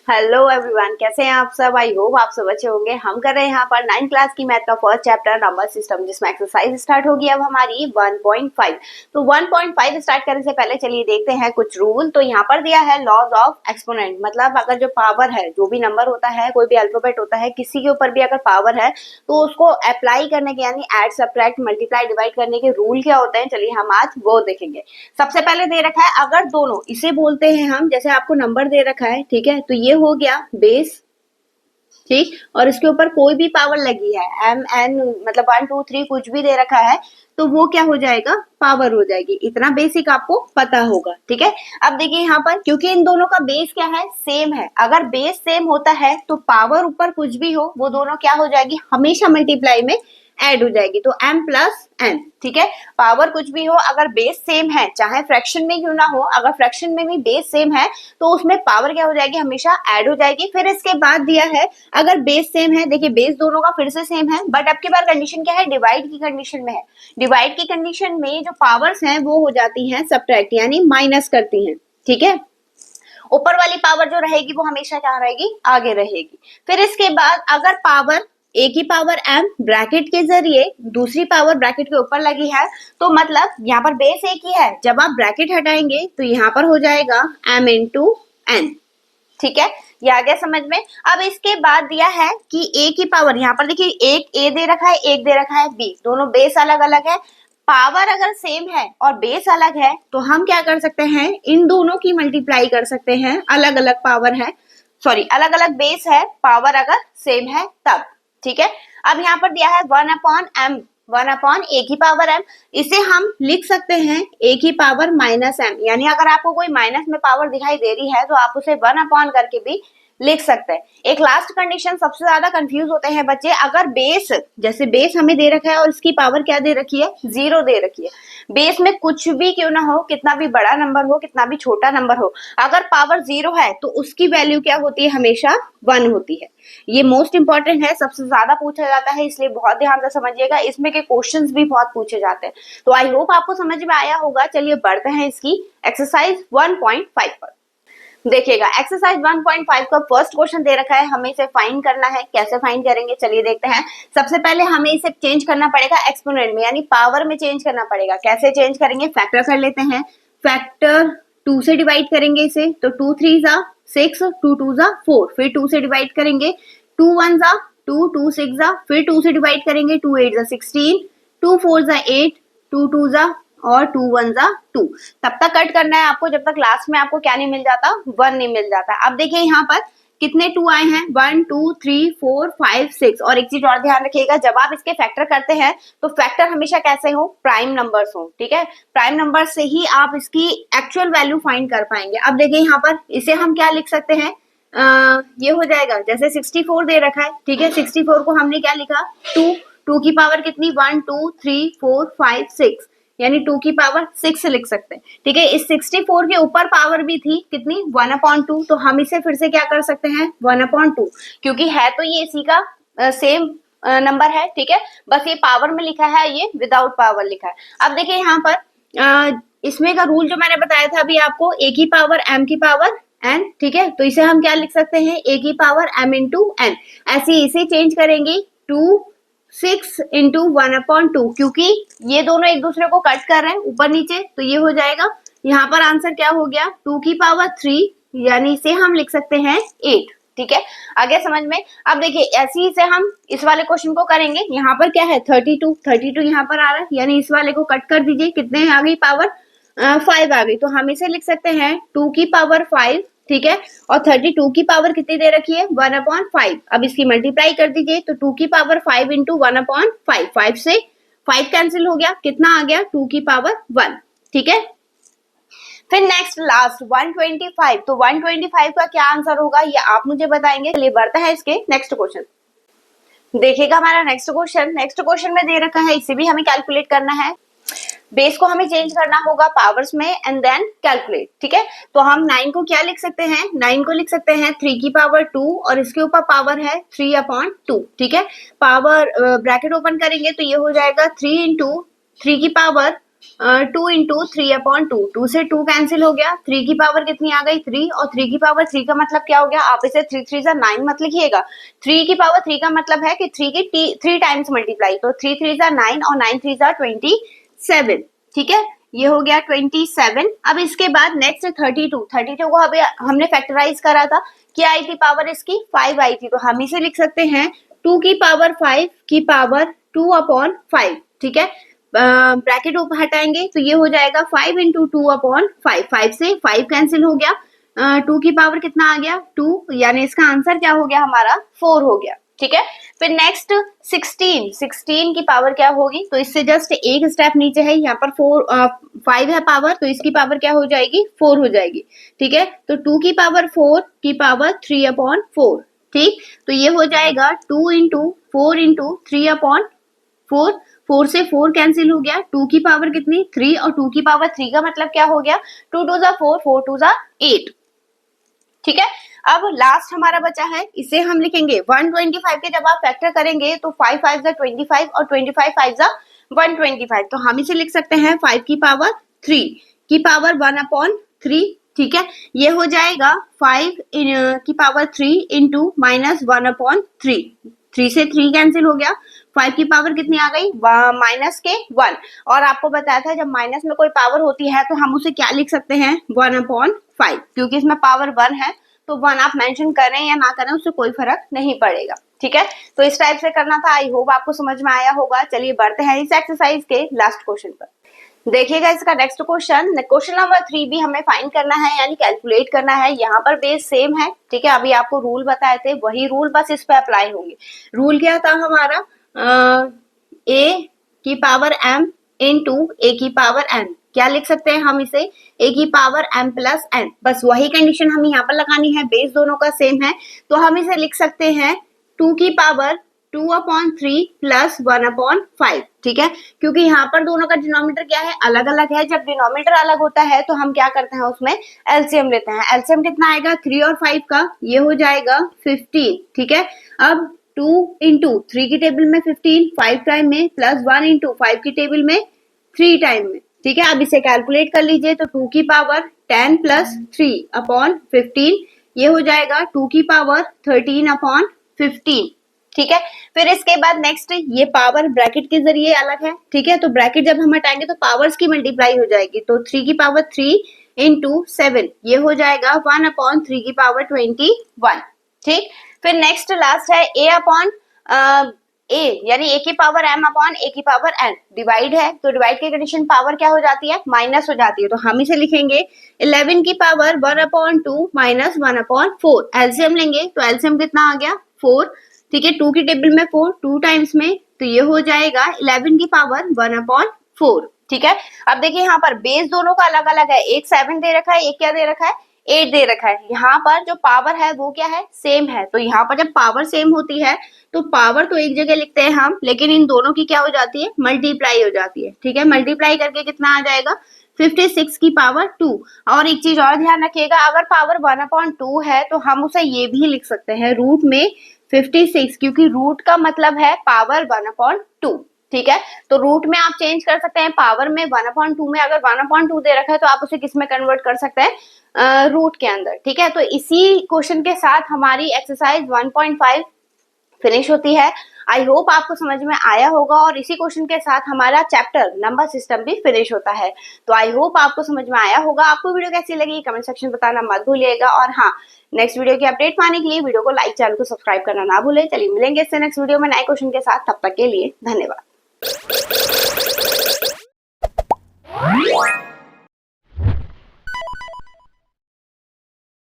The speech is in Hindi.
हेलो एवरीवन, कैसे हैं आप सब। आई होप आप सब अच्छे होंगे। हम कर रहे हैं यहाँ पर 9th क्लास की मैथ का फर्स्ट चैप्टर नंबर सिस्टम, जिसमें एक्सरसाइज स्टार्ट होगी अब हमारी 1.5। तो 1.5 स्टार्ट करने से पहले चलिए देखते हैं कुछ रूल। तो यहाँ पर दिया है लॉज ऑफ एक्सपोनेंट, मतलब अगर जो पावर है, जो भी नंबर होता है, कोई भी अल्फाबेट होता है, किसी के ऊपर भी अगर पावर है तो उसको अप्लाई करने के, यानी एड सब्ट्रैक्ट मल्टीप्लाई डिवाइड करने के रूल क्या होते हैं, चलिए हम आज वो देखेंगे। सबसे पहले दे रखा है, अगर दोनों, इसे बोलते हैं हम, जैसे आपको नंबर दे रखा है, ठीक है, तो ये हो गया बेस, ठीक, और इसके ऊपर कोई भी पावर लगी है, एम एन, मतलब 1 2 3 कुछ भी दे रखा है, तो वो क्या हो जाएगा, पावर हो जाएगी। इतना बेसिक आपको पता होगा, ठीक है। अब देखिए यहाँ पर, क्योंकि इन दोनों का बेस क्या है, सेम है। अगर बेस सेम होता है तो पावर ऊपर कुछ भी हो, वो दोनों क्या हो जाएगी, हमेशा मल्टीप्लाई में ऐड हो जाएगी। तो m प्लस n, ठीक है। पावर कुछ भी हो, अगर बेस सेम है, चाहे फ्रैक्शन में क्यों ना हो, अगर फ्रैक्शन में भी बेस सेम है तो उसमें पावर क्या हो जाएगी, हमेशा ऐड हो जाएगी। फिर इसके बाद दिया है, अगर बेस सेम है, देखिए बेस दोनों का फिर से सेम है, बट अब की बार कंडीशन क्या है, डिवाइड की कंडीशन में है। डिवाइड की कंडीशन में जो पावर्स हैं वो हो जाती हैं सब्ट्रैक्ट, यानी माइनस करती हैं, ठीक है। ऊपर वाली पावर जो रहेगी वो हमेशा क्या रहेगी, आगे रहेगी। फिर इसके बाद अगर पावर एक ही पावर m ब्रैकेट के जरिए दूसरी पावर ब्रैकेट के ऊपर लगी है, तो मतलब यहाँ पर बेस एक ही है, जब आप ब्रैकेट हटाएंगे तो यहाँ पर हो जाएगा m इंटू n, ठीक है। ये आ गया समझ में। अब इसके बाद दिया है कि a की पावर, यहाँ पर देखिए एक a दे रखा है, एक दे रखा है b, दोनों बेस अलग अलग है। पावर अगर सेम है और बेस अलग है तो हम क्या कर सकते हैं, इन दोनों की मल्टीप्लाई कर सकते हैं। अलग अलग पावर है, सॉरी अलग अलग बेस है, पावर अगर सेम है तब, ठीक है। अब यहाँ पर दिया है 1 अपॉन m, 1 अपॉन ए की पावर m, इसे हम लिख सकते हैं a की पावर माइनस m, यानी अगर आपको कोई माइनस में पावर दिखाई दे रही है तो आप उसे 1 अपॉन करके भी लिख सकते हैं। एक लास्ट कंडीशन, सबसे ज्यादा कंफ्यूज होते हैं बच्चे, अगर बेस, जैसे बेस हमें दे रखा है और इसकी पावर क्या दे रखी है, 0 दे रखी है। बेस में कुछ भी क्यों ना हो, कितना भी बड़ा नंबर हो, कितना भी छोटा नंबर हो, अगर पावर 0 है तो उसकी वैल्यू क्या होती है, हमेशा 1 होती है। ये मोस्ट इंपॉर्टेंट है, सबसे ज्यादा पूछा जाता है, इसलिए बहुत ध्यान से समझिएगा। इसमें के क्वेश्चंस भी बहुत पूछे जाते हैं। तो आई होप आपको समझ में आया होगा। चलिए बढ़ते हैं इसकी एक्सरसाइज 1.5 पर। देखिएगा एक्सरसाइज 1.5 का फर्स्ट क्वेश्चन दे रखा है, हमें इसे फाइंड करना है। कैसे फाइंड करेंगे, चलिए देखते हैं। सबसे पहले हमें इसे चेंज करना पड़ेगा एक्सपोनेंट में, यानी पावर में चेंज करना पड़ेगा। कैसे चेंज करेंगे, फैक्टर कर लेते हैं। फैक्टर 2 से डिवाइड करेंगे इसे, तो 2 3 जा 6, 2 2 जा 4, फिर 2 से डिवाइड करेंगे, 2 1 जा 2, 2 6 जा, फिर 2 से डिवाइड करेंगे, 2 8 जा 16, 2 4 जा 8, 2 2 जा और 2 1 जा 2। तब तक कट करना है आपको जब तक लास्ट में आपको क्या नहीं मिल जाता, 1 नहीं मिल जाता। अब देखिए यहाँ पर कितने 2 आए हैं, 1 2 3 4 5 6। और एक चीज और ध्यान रखिएगा, जब आप इसके फैक्टर करते हैं तो फैक्टर हमेशा कैसे हो, प्राइम नंबर्स हो, ठीक है। प्राइम नंबर से ही आप इसकी एक्चुअल वैल्यू फाइंड कर पाएंगे। अब देखिए यहाँ पर इसे हम क्या लिख सकते हैं, ये हो जाएगा, जैसे 64 दे रखा है, ठीक है। 64 को हमने क्या लिखा, 2 की पावर कितनी, 1 2 3 4 5 6, यानी 2 की पावर 6 लिख सकते हैं, ठीक है। इस 64 के ऊपर पावर भी थी कितनी, 1 अपॉन 2, तो हम इसे फिर से क्या कर सकते हैं, 1 अपॉन 2, क्योंकि है तो ये इसी का सेम नंबर है, ठीक है। बस ये पावर में लिखा है, ये विदाउट पावर लिखा है। अब देखिए यहाँ पर इसमें का रूल जो मैंने बताया था अभी आपको, a की पावर m की पावर n, ठीक है। तो इसे हम क्या लिख सकते हैं, a की पावर m इंटू n। ऐसे इसे चेंज करेंगे 2 6 इंटू 1 अपॉन 2, क्योंकि ये दोनों एक दूसरे को कट कर रहे हैं ऊपर नीचे, तो ये हो जाएगा। यहाँ पर आंसर क्या हो गया, 2 की पावर 3, यानी इसे हम लिख सकते हैं 8, ठीक है। आगे समझ में। अब देखिए ऐसे से हम इस वाले क्वेश्चन को करेंगे। यहाँ पर क्या है, 32 यहाँ पर आ रहा है, यानी इस वाले को कट कर दीजिए, कितने आ गई पावर, 5 आ गई, तो हम इसे लिख सकते हैं 2 की पावर 5, ठीक है। और 32 की पावर कितनी दे रखी है, 1 अपॉन 5। अब इसकी मल्टीप्लाई कर दीजिए, तो 2 की पावर 5 इंटू 1 अपॉन 5, 5 से 5 कैंसिल हो गया, कितना आ गया, 2 की पावर 1, ठीक है। फिर नेक्स्ट लास्ट 125, तो 125 का क्या आंसर होगा ये आप मुझे बताएंगे। चलिए बढ़ते हैं इसके नेक्स्ट क्वेश्चन। देखिएगा हमारा नेक्स्ट क्वेश्चन में दे रखा है, इसे भी हमें कैलकुलेट करना है। बेस को हमें चेंज करना होगा पावर्स में एंड देन कैलकुलेट, ठीक है। तो हम 9 को क्या लिख सकते हैं, 9 को लिख सकते हैं 3 की पावर 2 और इसके ऊपर पावर है 3 अपॉन 2, ठीक है। पावर ब्रैकेट ओपन करेंगे तो ये हो जाएगा 3 इंटू 3 की पावर 2 इंटू 3/2, 2 से 2 कैंसिल हो गया, 3 की पावर कितनी आ गई 3, और 3 की पावर 3 का मतलब क्या हो गया, आप इसे 3 3 जा 9 मत लिखिएगा, 3 की पावर 3 का मतलब है कि 3 की 3 टाइम्स मल्टीप्लाई, तो 3 3 जा 9 और 9 3 जा 27, ठीक है, ये हो गया 27। अब इसके बाद नेक्स्ट 32 को अभी हमने फैक्टराइज करा था, क्या आई थी पावर इसकी 5 आई थी, तो हम इसे लिख सकते हैं 2 की पावर 5 की पावर 2/5, ठीक है, ब्रैकेट ऊपर हटाएंगे तो ये हो जाएगा 5 इंटू 2/5, 5 से 5 कैंसिल हो गया, 2 की पावर कितना आ गया 2, यानी इसका आंसर क्या हो गया हमारा 4 हो गया, ठीक है। फिर नेक्स्ट 16 की पावर क्या होगी, तो इससे जस्ट एक स्टेप नीचे है, यहाँ पर 5 है पावर, तो इसकी पावर क्या हो जाएगी 4 हो जाएगी, ठीक है, तो 2 की पावर 4 की पावर 3/4, ठीक, तो ये हो जाएगा 2 इंटू 4 इंटू 3/4, 4 से 4 कैंसिल हो गया, 2 की पावर कितनी 3, और 2 की पावर 3 का मतलब क्या हो गया 2 2 जा 4, 4 2 जा 8, ठीक है। अब लास्ट हमारा बचा है, इसे हम लिखेंगे 125 के, जब आप फैक्टर करेंगे तो 5 5 जा 25 और 25 5 जा 125, तो हम इसे लिख सकते हैं 5 की पावर 3 की पावर 1/3, ठीक है, ये हो जाएगा 5 की पावर 3 इंटू -1/3, 3 से 3 कैंसिल हो गया, 5 की पावर कितनी आ गई माइनस के 1, और आपको बताया था जब माइनस में कोई पावर होती है तो हम उसे क्या लिख सकते हैं 1/5, क्योंकि इसमें पावर 1 है, तो 1 आप मेंशन करें या ना करें उससे कोई फर्क नहीं पड़ेगा, ठीक है। तो इस टाइप से करना था, आई होप आपको समझ में आया होगा। चलिए बढ़ते हैं इस एक्सरसाइज के लास्ट क्वेश्चन पर। देखिएगा इसका नेक्स्ट क्वेश्चन नंबर 3 भी हमें फाइंड करना है, यानी कैलकुलेट करना है। यहाँ पर बेस सेम है, ठीक है, अभी आपको रूल बताए थे वही रूल बस इस पे अप्लाई होंगे। रूल क्या था हमारा, ए की पावर m इंटू ए की पावर n, क्या लिख सकते हैं हम इसे a की पावर m प्लस n, बस वही कंडीशन हमें यहाँ पर लगानी है, बेस दोनों का सेम है, तो हम इसे लिख सकते हैं 2 की पावर 2/3 प्लस 1/5, ठीक है, क्योंकि यहाँ पर दोनों का डिनोमिनेटर क्या है अलग अलग है, जब डिनोमिनेटर अलग होता है तो हम क्या करते हैं उसमें एलसीएम लेते हैं। एलसीएम कितना आएगा 3 और 5 का, ये हो जाएगा 15, ठीक है। अब 2 इंटू 3 की टेबल में 15 5 टाइम में, प्लस 1 इंटू 5 की टेबल में 3 टाइम में, ठीक है। अब इसे कैलकुलेट कर लीजिए, तो 2 की पावर 10 प्लस 3/15, ये हो जाएगा 2 की पावर 13/15, ठीक है। फिर इसके बाद नेक्स्ट ये पावर ब्रैकेट के जरिए अलग है, ठीक है, तो ब्रैकेट जब हम हटाएंगे तो पावर्स की मल्टीप्लाई हो जाएगी, तो 3 की पावर 3 इंटू 7, ये हो जाएगा 1/3 की पावर 21, ठीक। फिर नेक्स्ट लास्ट है a अपॉन a, यानी a की पावर m अपॉन a की पावर n, डिवाइड है तो डिवाइड की कंडीशन पावर क्या हो जाती है माइनस हो जाती है, तो हम इसे लिखेंगे 11 की पावर 1/2 माइनस 1/4, एलसीएम लेंगे तो एलसीएम कितना आ गया 4, ठीक है, 2 की टेबल में 4 2 टाइम्स में, तो ये हो जाएगा 11 की पावर 1/4, ठीक है। अब देखिए यहाँ पर बेस दोनों का अलग अलग है, एक 7 दे रखा है, एक क्या दे रखा है 8 दे रखा है, यहाँ पर जो पावर है वो क्या है सेम है, तो यहाँ पर जब पावर सेम होती है तो पावर तो एक जगह लिखते हैं हम, लेकिन इन दोनों की क्या हो जाती है मल्टीप्लाई हो जाती है, ठीक है, मल्टीप्लाई करके कितना आ जाएगा 56 की पावर 2, और एक चीज और ध्यान रखिएगा, अगर पावर 1/2 है तो हम उसे ये भी लिख सकते हैं रूट में 56, क्योंकि रूट का मतलब है पावर 1/2, ठीक है, तो रूट में आप चेंज कर सकते हैं, पावर में 1/2 में अगर 1/2 दे रखा है तो आप उसे किस में कन्वर्ट कर सकते हैं रूट के अंदर, ठीक है। तो इसी क्वेश्चन के साथ हमारी एक्सरसाइज 1.5 फिनिश होती है। आई होप आपको समझ में आया होगा, और इसी क्वेश्चन के साथ हमारा चैप्टर नंबर सिस्टम भी फिनिश होता है। तो आई होप आपको समझ में आया होगा। आपको वीडियो कैसी लगी कमेंट सेक्शन बताना मत भूलिएगा, और हाँ, नेक्स्ट वीडियो की अपडेट पाने के लिए वीडियो को लाइक, चैनल को सब्सक्राइब करना ना भूले। चलिए मिलेंगे इससे नेक्स्ट वीडियो में नए क्वेश्चन के साथ, तब तक के लिए धन्यवाद।